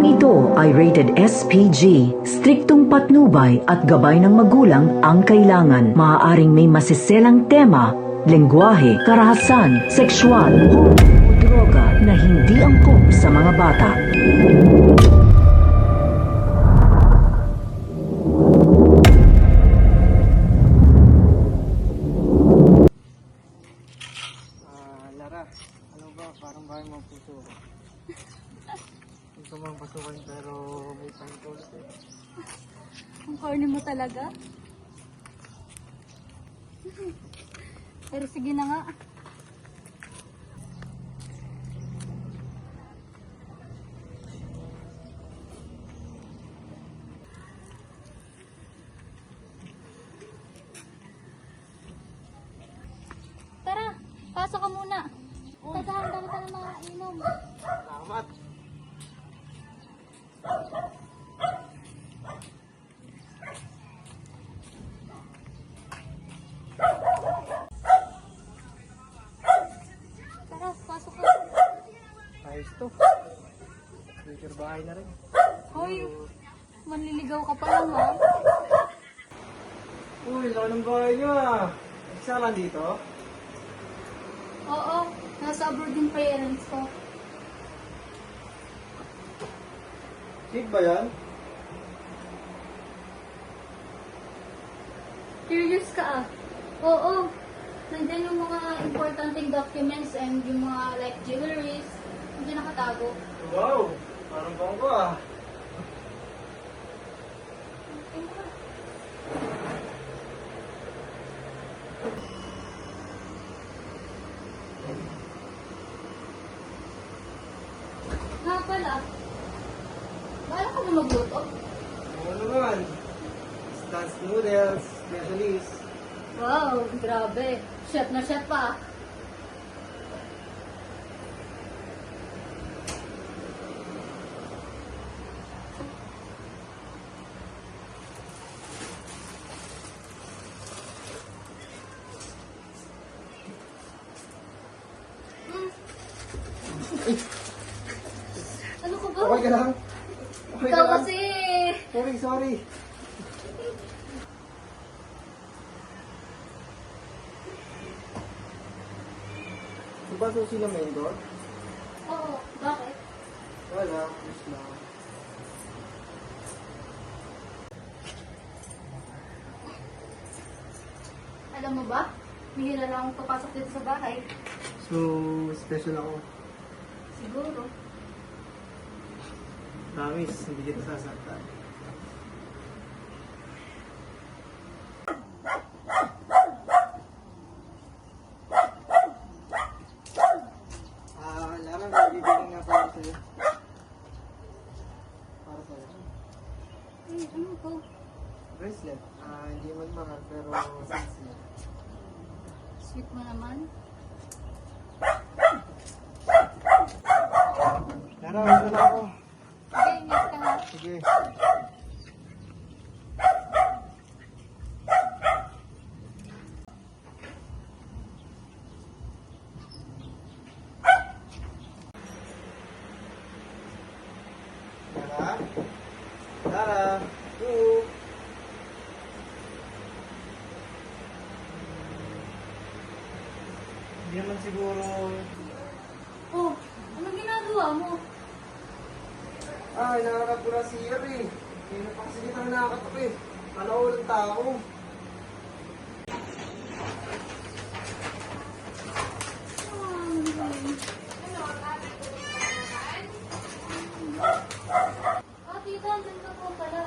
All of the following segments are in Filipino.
Programang ito ay rated SPG. Striktong patnubay at gabay ng magulang ang kailangan. Maaaring may masiselang tema, lengguwahe, karahasan, sexual, o droga na hindi angkop sa mga bata. Lara, ano ba? Parang bahay mo ang puso ko. Gusto mo ang pasukan pero may time ko ulit eh. Ang corny mo talaga. Pero sige na nga. Tara, pasok ka muna. Tagahanda ka ng mga inom. Salamat! Tara, pasok ka. Ayos to. Future bahay na rin. Hoy, manliligaw ka pa lang ha. Uy, laki ng bahay niyo ah. Isa lang dito? Oo, nasa abroad yung parents ko. Big ba yan? Curious ka ah. Oo. Nandiyan yung mga importanteng documents and yung mga like jewelries. Nandiyan nakatago. Wow! Parang bangko ah. Nga pala. Baala ka na magluto? Oo naman. Instant noodles, specialist. Wow, grabe. Chef na chef pa. Ano ka ba? Okay ka lang? Okay ka Ikaw lang? kasi. Sorry. Diba susi na main door? Oo, bakit? Wala, just lang. Alam mo ba? Bihira lang akong papasok dito sa bahay. So, special ako. Siguro. Promise, hindi kita sasaktan. Lara, may bibigyan nga para sa'yo. Para sa'yo. Ay, ano ko? Bracelet. Hindi man mahal, pero sincere. Sweet mo naman. Lara, wala na ako. Okay, ingat ka ha. Sige. Lara? Lara? Oo. Hindi naman siguro... Oh, anong ginagawa mo? Hinahanap ko na si Yer eh. Hindi na pa kasi kita nakakatok eh. Kala ko walang tao. Ah, tita, andun ka po pala.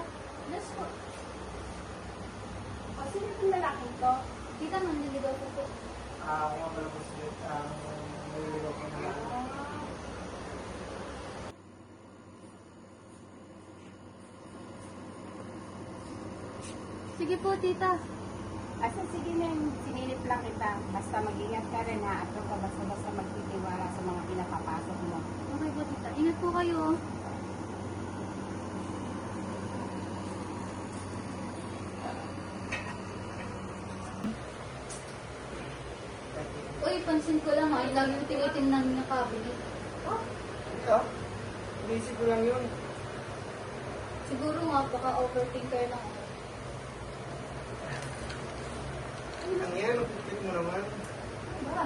Yes po. Ah, sino itong lalaking to? Tita, manliligaw ko po. Ako nga pala po si Yer. Naliligaw ko na lang. Sige po, tita. Asa sige nang sinilip lang kita. Basta mag-ingat ka rin ha. At huwag ka basta-basta magtitiwala sa mga pinapapasok mo. Okay po, tita. Ingat po kayo. Uy, pansin ko lang lagi yung tinitingnan ng cabinet. Ito? Inisip ko lang yun. Siguro nga, baka overthinker lang ako. Ano lang yan? Ang mo naman. Ba?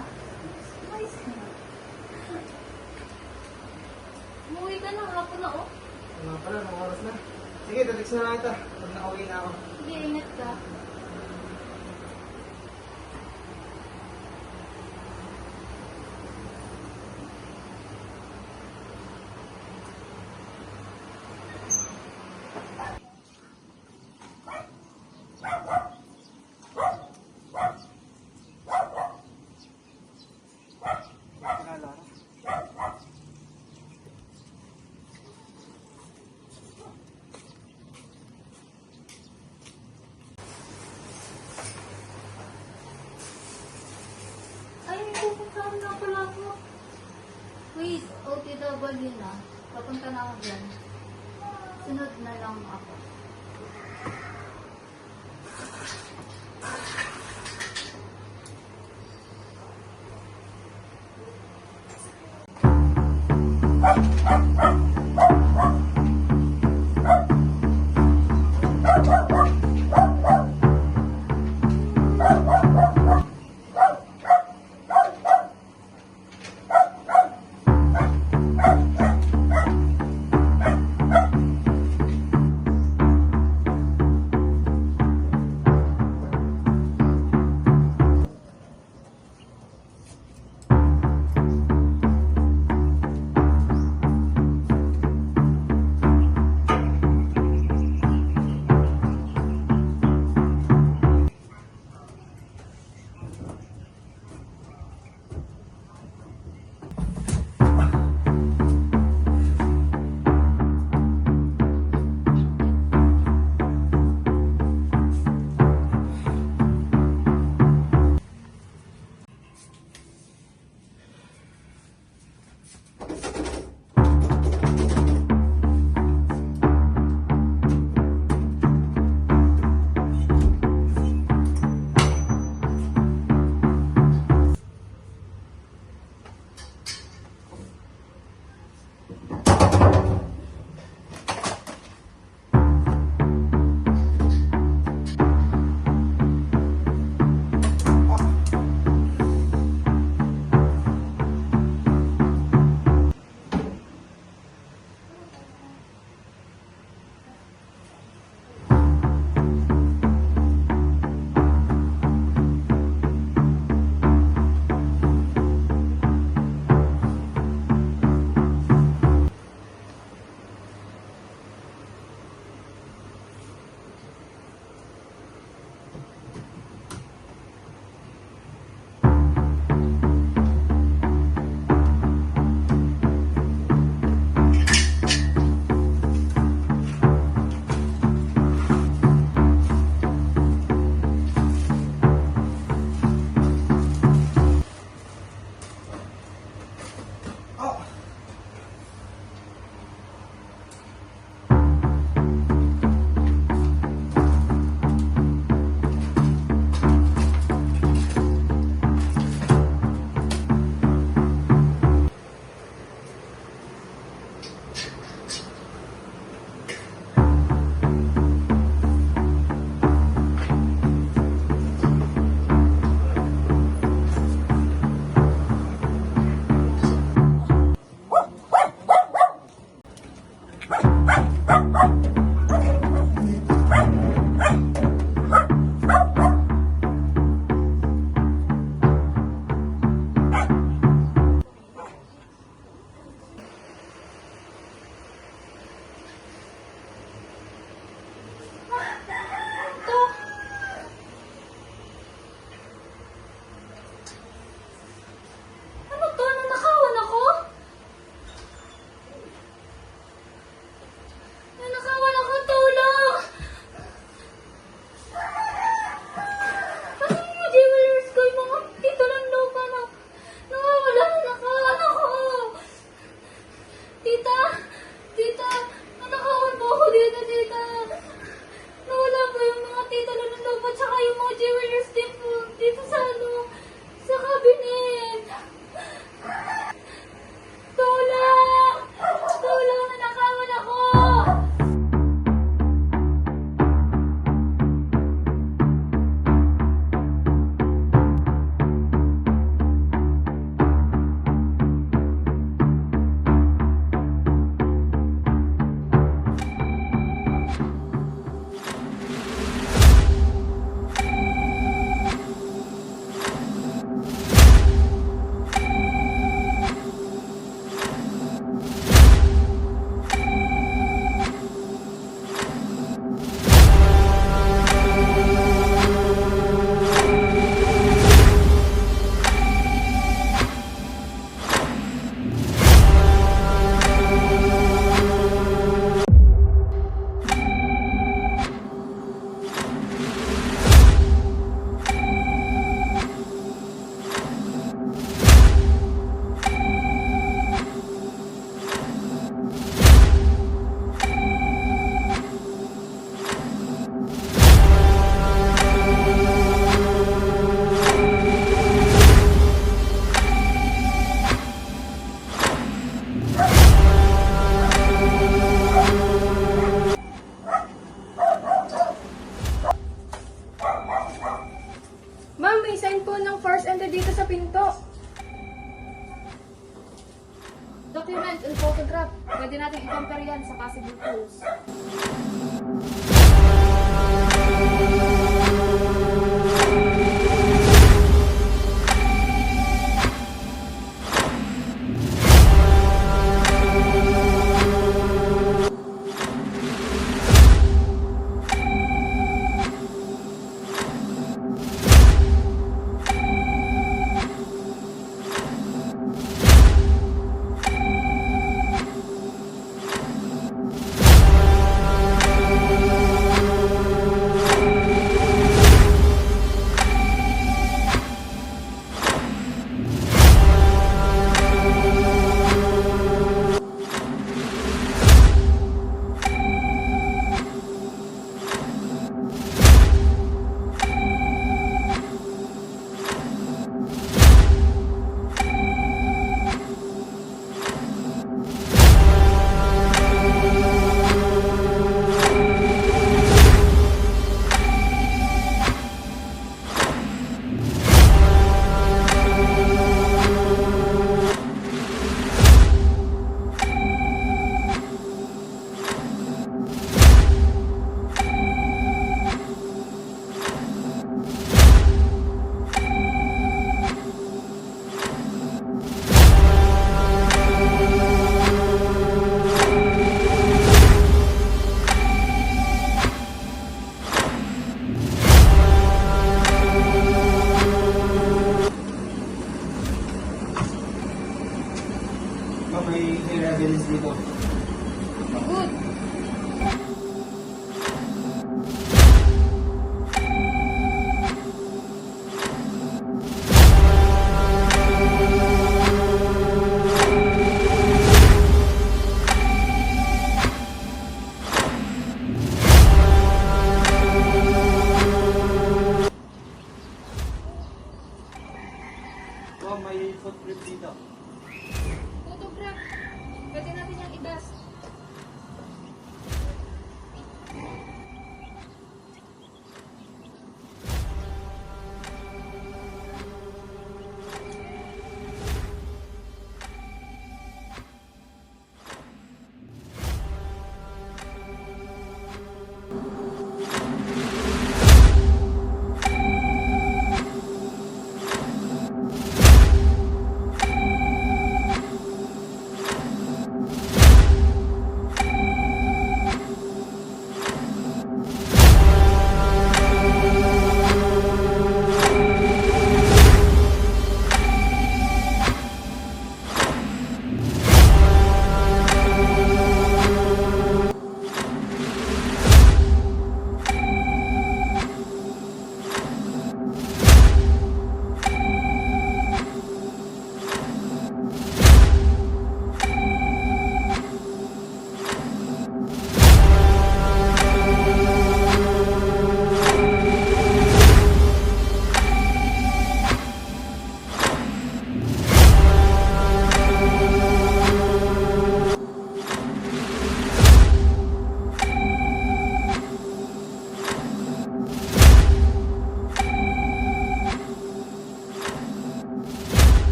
Nice na. Umuwi ka na, hapon na oh. Ano pala, anong oras na? Sige, tatext na lang ito. Pag nakauwi na ako. Sige, ingat ka. Tara, Lara. Ay, may pupuntahan na pala ako. Wait, OTW na. Papunta na ako dyan. Sunod na lang ako. Document and photograph. Pwede natin i-compare yan sa possible clues. May evidence dito. Good. May footprint dito. Photograph. Pwede natin yung i-dust.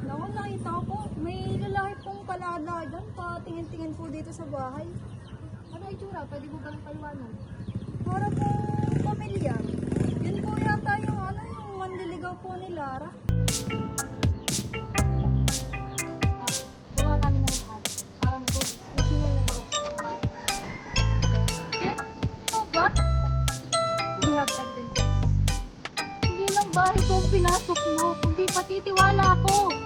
Naku, nakita ko. May lalaki pong palada dyan. Patingin-tingin po dito sa bahay. Ano itsura? Pwede mo ba ng paliwanag? Para po pamilyar. Yun po yata yung yung manliligaw po ni Lara. Gawa namin ng lahat. Parang ito. Sino na ako? Ito ba? We have evidence. Hindi lang bahay ko ang pinasok mo, kundi pati tiwala ko.